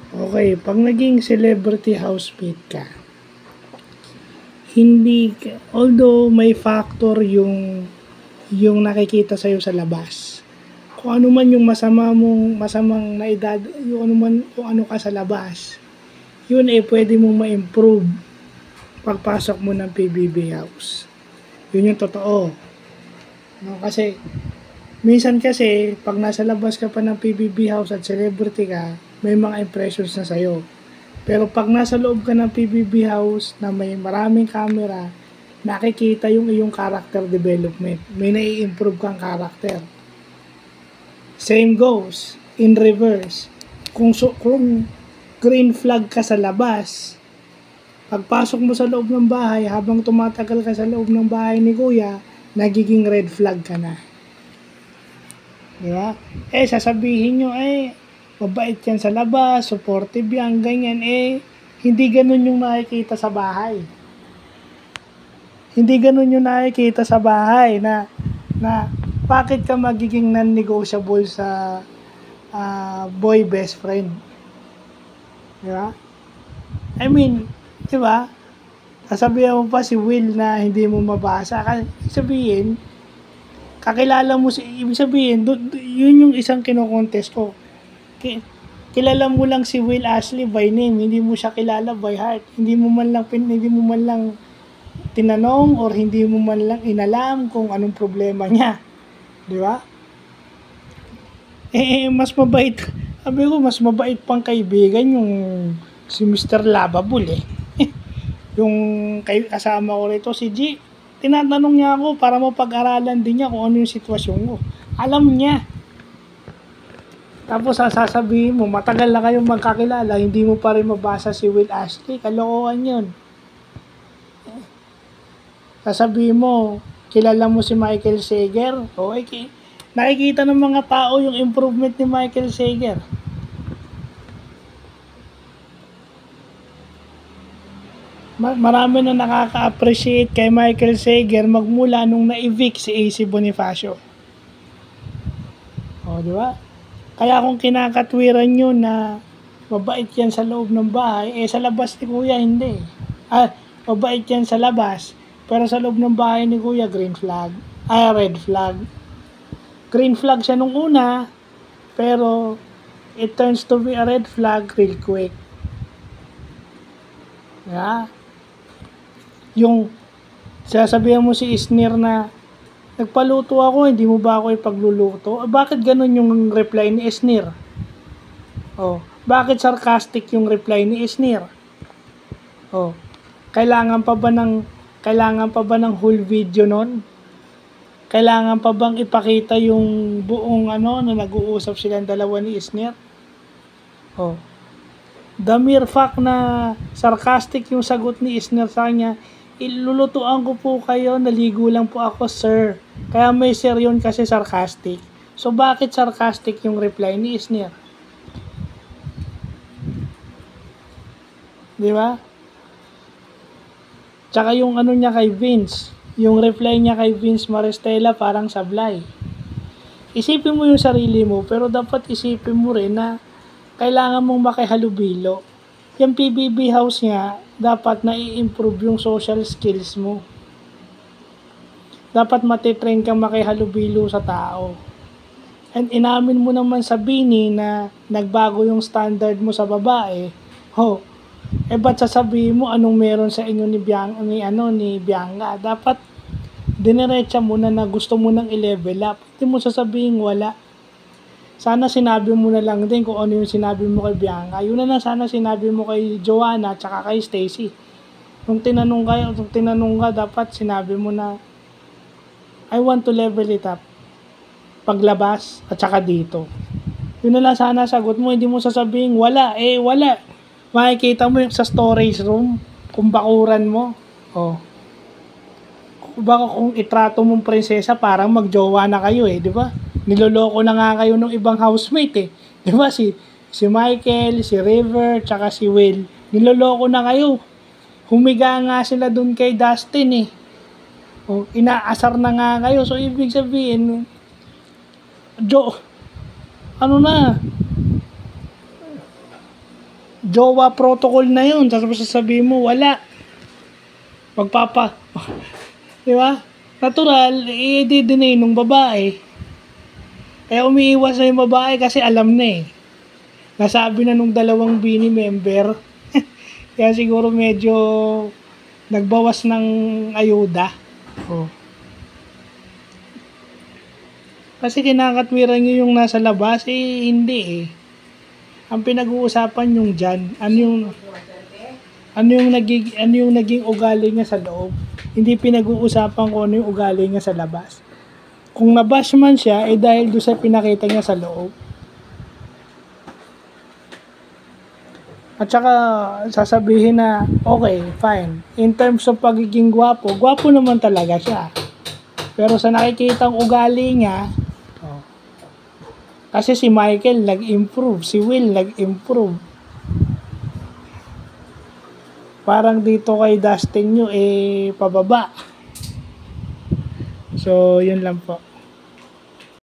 Okay, pag naging celebrity housemate ka, hindi although may factor yung nakikita sa'yo sa labas. Kung ano man yung masamang naedad, yung ano man, kung ano ka sa labas, yun pwede mong ma-improve pagpasok mo ng PBB house. Yun yung totoo. No, kasi minsan kasi pag nasa labas ka pa ng PBB house at celebrity ka, may mga impressions na sa'yo. Pero pag nasa loob ka ng PBB house na may maraming camera, nakikita yung iyong character development. May nai-improve kang character. Same goes in reverse. Kung green flag ka sa labas, pagpasok mo sa loob ng bahay, habang tumatagal ka sa loob ng bahay ni Kuya, nagiging red flag ka na. Di ba? Sasabihin nyo, mabait yan sa labas, supportive yan, ganyan. Hindi ganun yung nakikita sa bahay. Hindi ganun yung nakikita sa bahay na bakit ka magiging non-negotiable sa boy best friend. Di ba? I mean, di ba? Sasabihin mo pa si Will na hindi mo mabasa. Kasi sabihin, kakilala mo ibig sabihin, yun yung isang kinokontest ko. Kilala mo lang si Will Ashley by name, hindi mo siya kilala by heart. Hindi mo man lang tinanong or hindi mo man lang inalam kung anong problema niya. Di ba? Mas mabait. Sabi ko, mas mabait pang kaibigan yung si Mr. Lovable yung kasama ko rito, si G. Tinatanong niya ako para mapag-aralan din niya kung ano yung sitwasyon ko. Alam niya. Tapos sasabihin mo, matagal na kayong magkakilala, hindi mo pa rin mabasa si Will Ashley. Kalokohan yun. Sasabihin mo, kilala mo si Michael Sager. Okay. Nakikita ng mga tao yung improvement ni Michael Sager. Marami na nakaka-appreciate kay Michael Sager magmula nung na-evict si AC Bonifacio. Di ba? Kaya kung kinakatwiran nyo na mabait yan sa loob ng bahay, sa labas ni Kuya hindi. Mabait yan sa labas, pero sa loob ng bahay ni Kuya, red flag. Green flag siya nung una, pero it turns to be a red flag real quick. Yeah. Yung sasabihan mo si Isnir na nagpaluto ako, hindi mo ba ako ipagluluto? Bakit ganun yung reply ni Isnir? Bakit sarcastic yung reply ni Isnir? Kailangan pa ba ng whole video nun? Kailangan pa bang ipakita yung buong na nag-uusap silang dalawa ni Isnir? The mere fact na sarcastic yung sagot ni Isnir sa kanya, ilulutuan ko po kayo, naligo lang po ako, sir. Kaya may sir yun kasi sarcastic. So, bakit sarcastic yung reply ni Isnir? Di ba? Tsaka yung niya kay Vince, yung reply niya kay Vince Maristella parang sablay. Isipin mo yung sarili mo, pero dapat isipin mo rin na kailangan mong makihalubilo. Yung PBB house niya, dapat na-i-improve yung social skills mo. Dapat matitrain kang makihalubilo sa tao. And inamin mo naman sa Bini na nagbago yung standard mo sa babae. Ba't sasabihin mo anong meron sa inyo ni Bianca? Dapat dinerecha mo na gusto mo nang i-level up. Hindi mo sasabihin wala. Sana sinabi mo na lang din kung ano yung sinabi mo kay Bianca. Yun na sana sinabi mo kay Joanna at saka kay Stacy. Nung tinanong ka, dapat sinabi mo na I want to level it up. Paglabas at saka dito. Yun na lang sana sagot mo. Hindi mo sasabihin wala. Wala. Makikita mo yung sa storage room kung bakuran mo. Baka kung itrato mong prinsesa parang magjowa na kayo di ba? Niloloko na nga kayo ng ibang housemate di ba? Si Michael, si River, tsaka si Will. Niloloko na kayo. Humiga nga sila dun kay Dustin inaasar na nga kayo. So ibig sabihin jowa protocol na yun. Tapos sasabihin mo, wala. Magpapa. Di ba? Natural, i-deny nung babae. Kaya umiiwas na yung babae kasi alam na eh. Nasabi na nung dalawang bini member. Kaya siguro medyo nagbawas ng ayuda. Oh. Kasi kinakatwiran nyo yung nasa labas, hindi eh. Ang pinag-uusapan yung dyan, ano yung naging ugali niya sa loob. Hindi pinag-uusapan kung ano yung ugali niya sa labas. Kung nabash man siya, dahil doon sa pinakita niya sa loob. At saka sasabihin na, okay, fine. In terms of pagiging gwapo, gwapo naman talaga siya. Pero sa nakikitang ugali niya, kasi si Michael nag-improve, si Will nag-improve. Parang dito kay Dustin nyo, pababa. So, yun lang po.